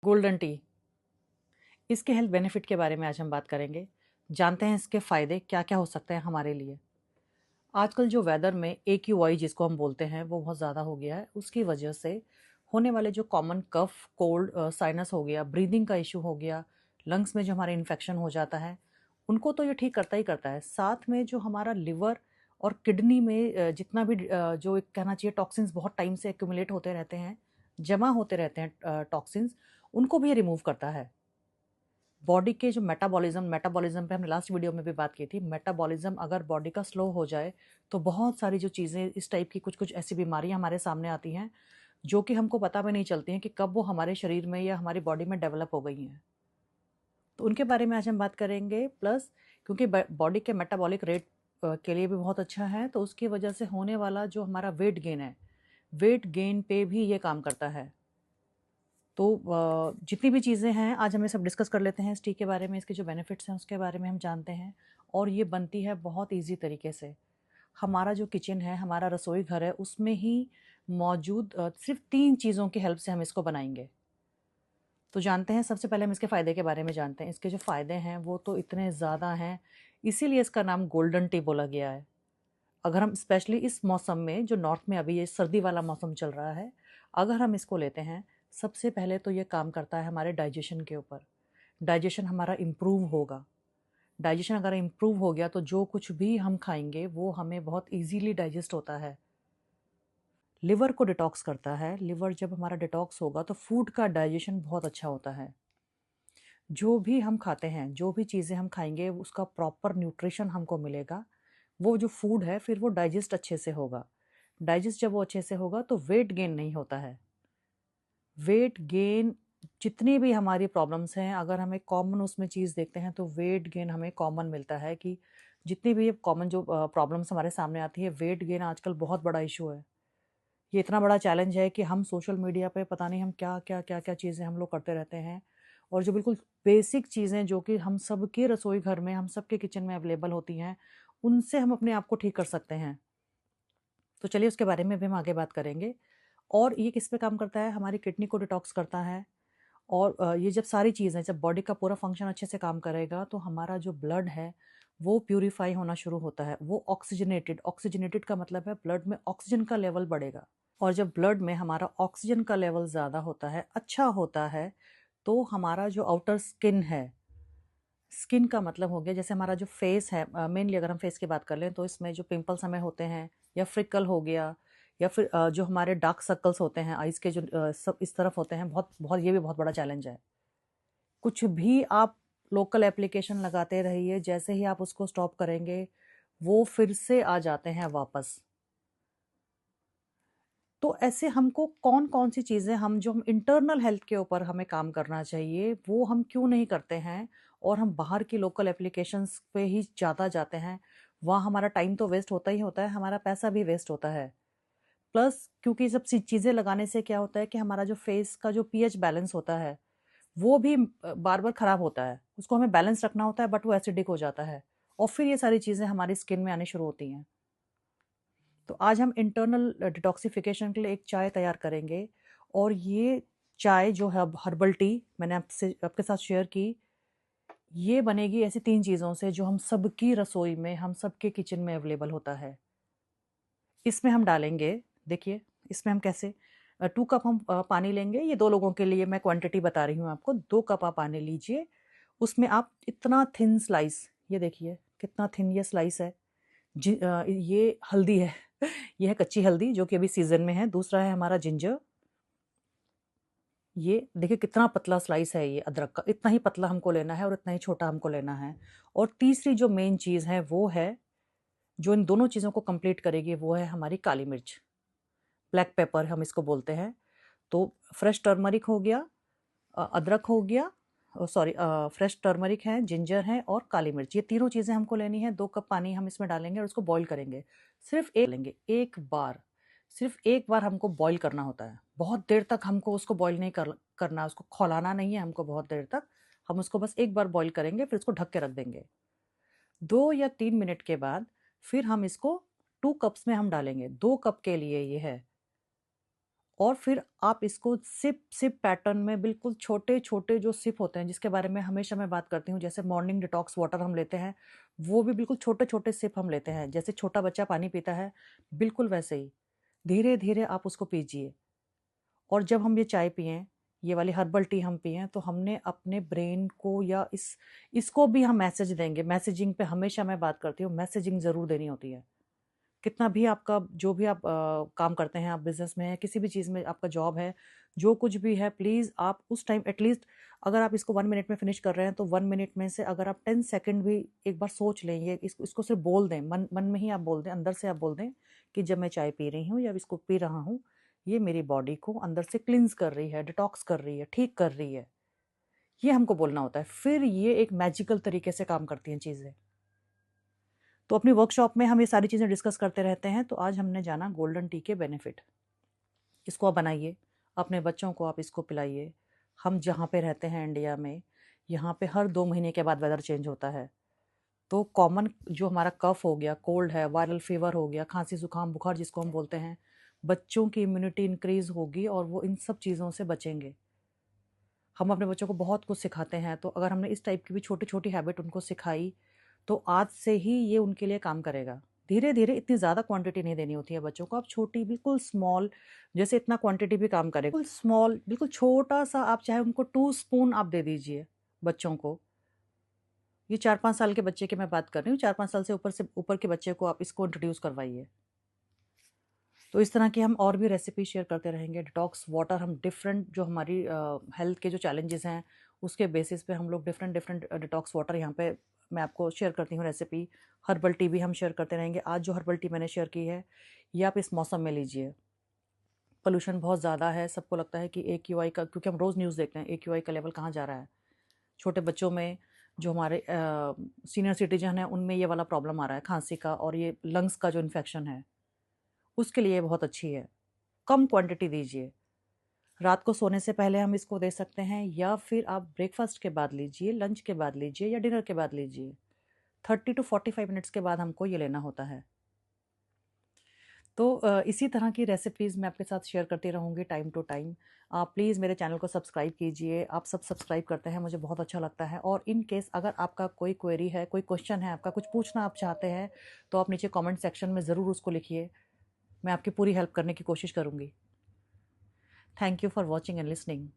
Golden tea, इसके health benefit के बारे में आज हम बात करेंगे। जानते हैं इसके फ़ायदे क्या-क्या हो सकते हैं हमारे लिए। आजकल जो वेदर में एक्यूआई जिसको हम बोलते हैं वो बहुत ज़्यादा हो गया है। उसकी वजह से होने वाले जो कॉमन कफ, कोल्ड, साइनस हो गया, ब्रीदिंग का इश्यू हो गया, लंग्स में जो हमारे इन्फेक्शन हो जाता है, उनको तो ये ठीक करता ही करता है। साथ में जो हमारा लिवर और किडनी में जितना भी जो एक कहना चाहिए टॉक्सिन्स बहुत टाइम से एक्यूमुलेट होते रहते हैं, जमा होते रहते हैं टॉक्सिन्स, उनको भी ये रिमूव करता है। बॉडी के जो मेटाबॉलिज्म पे हमने लास्ट वीडियो में भी बात की थी। मेटाबॉलिज्म अगर बॉडी का स्लो हो जाए तो बहुत सारी जो चीज़ें इस टाइप की कुछ कुछ ऐसी बीमारियां हमारे सामने आती हैं जो कि हमको पता भी नहीं चलती हैं कि कब वो हमारे शरीर में या हमारी बॉडी में डेवलप हो गई हैं। तो उनके बारे में आज हम बात करेंगे। प्लस क्योंकि बॉडी के मेटाबॉलिक रेट के लिए भी बहुत अच्छा है, तो उसकी वजह से होने वाला जो हमारा वेट गेन है, वेट गेन पे भी ये काम करता है। तो जितनी भी चीज़ें हैं आज हम ये सब डिस्कस कर लेते हैं इस टी के बारे में, इसके जो बेनिफिट्स हैं उसके बारे में हम जानते हैं। और ये बनती है बहुत ईजी तरीके से। हमारा जो किचन है, हमारा रसोई घर है, उसमें ही मौजूद सिर्फ 3 चीज़ों की हेल्प से हम इसको बनाएँगे। तो जानते हैं, सबसे पहले हम इसके फ़ायदे के बारे में जानते हैं। इसके जो फ़ायदे हैं वो तो इतने ज़्यादा हैं, इसीलिए इसका नाम गोल्डन टी बोला गया है। अगर हम स्पेशली इस मौसम में, जो नॉर्थ में अभी ये सर्दी वाला मौसम चल रहा है, अगर हम इसको लेते हैं, सबसे पहले तो ये काम करता है हमारे डाइजेशन के ऊपर। डाइजेशन हमारा इम्प्रूव होगा। डाइजेशन अगर इम्प्रूव हो गया तो जो कुछ भी हम खाएँगे वो हमें बहुत ईज़िली डाइजेस्ट होता है। लिवर को डिटॉक्स करता है। लिवर जब हमारा डिटॉक्स होगा तो फूड का डाइजेशन बहुत अच्छा होता है। जो भी हम खाते हैं, जो भी चीज़ें हम खाएँगे उसका प्रॉपर न्यूट्रिशन हमको मिलेगा। वो जो फूड है फिर वो डाइजेस्ट अच्छे से होगा। डाइजेस्ट जब वो अच्छे से होगा तो वेट गेन नहीं होता है। वेट गेन, जितनी भी हमारी प्रॉब्लम्स हैं, अगर हमें कॉमन उसमें चीज़ देखते हैं तो वेट गेन हमें कॉमन मिलता है कि जितनी भी कॉमन जो प्रॉब्लम्स हमारे सामने आती है, वेट गेन आजकल बहुत बड़ा इशू है। ये इतना बड़ा चैलेंज है कि हम सोशल मीडिया पे पता नहीं हम क्या-क्या चीज़ें हम लोग करते रहते हैं, और जो बिल्कुल बेसिक चीज़ें जो कि हम सबके रसोई घर में, हम सबके किचन में अवेलेबल होती हैं, उनसे हम अपने आप को ठीक कर सकते हैं। तो चलिए उसके बारे में भी हम आगे बात करेंगे। और ये किस पे काम करता है? हमारी किडनी को डिटॉक्स करता है। और ये जब सारी चीज़ें, जब बॉडी का पूरा फंक्शन अच्छे से काम करेगा तो हमारा जो ब्लड है वो प्यूरिफाई होना शुरू होता है। वो ऑक्सीजनेटेड, ऑक्सीजनेटेड का मतलब है ब्लड में ऑक्सीजन का लेवल बढ़ेगा। और जब ब्लड में हमारा ऑक्सीजन का लेवल ज़्यादा होता है, अच्छा होता है, तो हमारा जो आउटर स्किन है, स्किन का मतलब हो गया जैसे हमारा जो फेस है, मेनली अगर हम फेस की बात कर लें तो इसमें जो पिंपल्स हमें होते हैं, या फ्रिकल हो गया, या फिर जो हमारे डार्क सर्कल्स होते हैं आइज़ के, जो सब इस तरफ होते हैं, बहुत बहुत ये भी बहुत बड़ा चैलेंज है। कुछ भी आप लोकल एप्लीकेशन लगाते रहिए, जैसे ही आप उसको स्टॉप करेंगे, वो फिर से आ जाते हैं वापस। तो ऐसे हमको कौन-कौन सी चीज़ें, हम इंटरनल हेल्थ के ऊपर हमें काम करना चाहिए, वो हम क्यों नहीं करते हैं, और हम बाहर की लोकल एप्लीकेशंस पे ही ज़्यादा जाते हैं। वहाँ हमारा टाइम तो वेस्ट होता ही होता है, हमारा पैसा भी वेस्ट होता है। प्लस क्योंकि ये सब चीज़ें लगाने से क्या होता है कि हमारा जो फेस का जो पीएच बैलेंस होता है, वो भी बार-बार खराब होता है। उसको हमें बैलेंस रखना होता है, बट वो एसिडिक हो जाता है, और फिर ये सारी चीज़ें हमारी स्किन में आनी शुरू होती हैं। तो आज हम इंटरनल डिटॉक्सिफिकेशन के लिए एक चाय तैयार करेंगे। और ये चाय जो है, हर्बल टी, मैंने आपसे आपके साथ शेयर की, ये बनेगी ऐसी 3 चीज़ों से जो हम सबकी रसोई में, हम सबके किचन में अवेलेबल होता है। इसमें हम डालेंगे, देखिए, इसमें हम कैसे 2 कप हम पानी लेंगे। ये 2 लोगों के लिए मैं क्वांटिटी बता रही हूँ आपको। 2 कप आप पानी लीजिए, उसमें आप इतना थिन स्लाइस, ये देखिए कितना थिन ये स्लाइस है। ये हल्दी है। ये है कच्ची हल्दी जो कि अभी सीज़न में है। दूसरा है हमारा जिंजर। ये देखिए कितना पतला स्लाइस है ये अदरक का। इतना ही पतला हमको लेना है और इतना ही छोटा हमको लेना है। और तीसरी जो मेन चीज़ है वो है, जो इन दोनों चीज़ों को कंप्लीट करेगी, वो है हमारी काली मिर्च। ब्लैक पेपर हम इसको बोलते हैं। तो फ्रेश टर्मरिक हो गया, अदरक हो गया, सॉरी, फ्रेश टर्मरिक है, जिंजर है और काली मिर्च। ये तीनों चीज़ें हमको लेनी है। 2 कप पानी हम इसमें डालेंगे और उसको बॉईल करेंगे। सिर्फ़ एक लेंगे, एक बार, सिर्फ़ एक बार हमको बॉईल करना होता है। बहुत देर तक हमको उसको बॉईल नहीं करना, उसको खौलाना नहीं है हमको बहुत देर तक। हम उसको बस एक बार बॉईल करेंगे, फिर उसको ढक के रख देंगे। 2 या 3 मिनट के बाद फिर हम इसको 2 कप्स में हम डालेंगे। 2 कप के लिए ये है। और फिर आप इसको सिप सिप पैटर्न में, बिल्कुल छोटे-छोटे जो सिप होते हैं जिसके बारे में हमेशा मैं बात करती हूँ, जैसे मॉर्निंग डिटॉक्स वाटर हम लेते हैं, वो भी बिल्कुल छोटे-छोटे सिप हम लेते हैं, जैसे छोटा बच्चा पानी पीता है, बिल्कुल वैसे ही। धीरे-धीरे आप उसको पीजिए। और जब हम ये चाय पिएँ, ये वाली हर्बल टी हम पिएँ, तो हमने अपने ब्रेन को या इसको भी हम मैसेज देंगे। मैसेजिंग पे हमेशा मैं बात करती हूँ, मैसेजिंग ज़रूर देनी होती है। कितना भी आपका जो भी आप काम करते हैं, आप बिज़नेस में हैं, किसी भी चीज़ में आपका जॉब है, जो कुछ भी है, प्लीज़ आप उस टाइम एटलीस्ट अगर आप इसको 1 मिनट में फिनिश कर रहे हैं, तो 1 मिनट में से अगर आप 10 सेकंड भी एक बार सोच लें, ये इसको सिर्फ़ बोल दें, मन मन में ही आप बोल दें, अंदर से आप बोल दें कि जब मैं चाय पी रही हूँ या इसको पी रहा हूँ, ये मेरी बॉडी को अंदर से क्लींस कर रही है, डिटॉक्स कर रही है, ठीक कर रही है। ये हमको बोलना होता है। फिर ये एक मैजिकल तरीके से काम करती हैं चीज़ें। तो अपनी वर्कशॉप में हम ये सारी चीज़ें डिस्कस करते रहते हैं, तो आज हमने जाना गोल्डन टी के बेनिफिट। इसको आप बनाइए, अपने बच्चों को आप इसको पिलाइए। हम जहाँ पे रहते हैं इंडिया में, यहाँ पे हर 2 महीने के बाद वेदर चेंज होता है। तो कॉमन जो हमारा कफ़ हो गया, कोल्ड है, वायरल फ़ीवर हो गया, खाँसी-ज़ुकाम, बुखार जिसको हम बोलते हैं, बच्चों की इम्यूनिटी इंक्रीज़ होगी और वो इन सब चीज़ों से बचेंगे। हम अपने बच्चों को बहुत कुछ सिखाते हैं, तो अगर हमने इस टाइप की भी छोटी-छोटी हैबिट उनको सिखाई, तो आज से ही ये उनके लिए काम करेगा। धीरे-धीरे, इतनी ज़्यादा क्वांटिटी नहीं देनी होती है बच्चों को, आप छोटी बिल्कुल स्मॉल, जैसे इतना क्वांटिटी भी काम करेगा। बिल्कुल स्मॉल, बिल्कुल छोटा-सा, आप चाहे उनको 2 स्पून आप दे दीजिए बच्चों को। ये 4-5 साल के बच्चे की मैं बात कर रही हूँ, 4-5 साल से ऊपर के बच्चे को आप इसको इंट्रोड्यूस करवाइए। तो इस तरह की हम और भी रेसिपी शेयर करते रहेंगे। डिटॉक्स वाटर हम डिफरेंट जो हमारी हेल्थ के जो चैलेंजेस हैं, उसके बेसिस पे हम लोग डिफरेंट डिफरेंट डिटॉक्स वाटर यहाँ पे मैं आपको शेयर करती हूँ रेसिपी। हर्बल टी भी हम शेयर करते रहेंगे। आज जो हर्बल टी मैंने शेयर की है, ये आप इस मौसम में लीजिए। पोल्यूशन बहुत ज़्यादा है, सबको लगता है कि एक्यूआई का, क्योंकि हम रोज़ न्यूज़ देखते हैं एक्यूआई का लेवल कहाँ जा रहा है। छोटे बच्चों में, जो हमारे सीनियर सिटीजन हैं, उनमें ये वाला प्रॉब्लम आ रहा है खांसी का, और ये लंग्स का जो इन्फेक्शन है, उसके लिए बहुत अच्छी है। कम क्वांटिटी दीजिए। रात को सोने से पहले हम इसको दे सकते हैं, या फिर आप ब्रेकफास्ट के बाद लीजिए, लंच के बाद लीजिए, या डिनर के बाद लीजिए। 30 टू 45 मिनट्स के बाद हमको ये लेना होता है। तो इसी तरह की रेसिपीज़ मैं आपके साथ शेयर करती रहूँगी टाइम टू टाइम। आप प्लीज़ मेरे चैनल को सब्सक्राइब कीजिए। आप सब सब्सक्राइब करते हैं, मुझे बहुत अच्छा लगता है। और इन केस अगर आपका कोई क्वेरी है, कोई क्वेश्चन है आपका, कुछ पूछना आप चाहते हैं, तो आप नीचे कमेंट सेक्शन में ज़रूर उसको लिखिए। मैं आपकी पूरी हेल्प करने की कोशिश करूँगी। Thank you for watching and listening.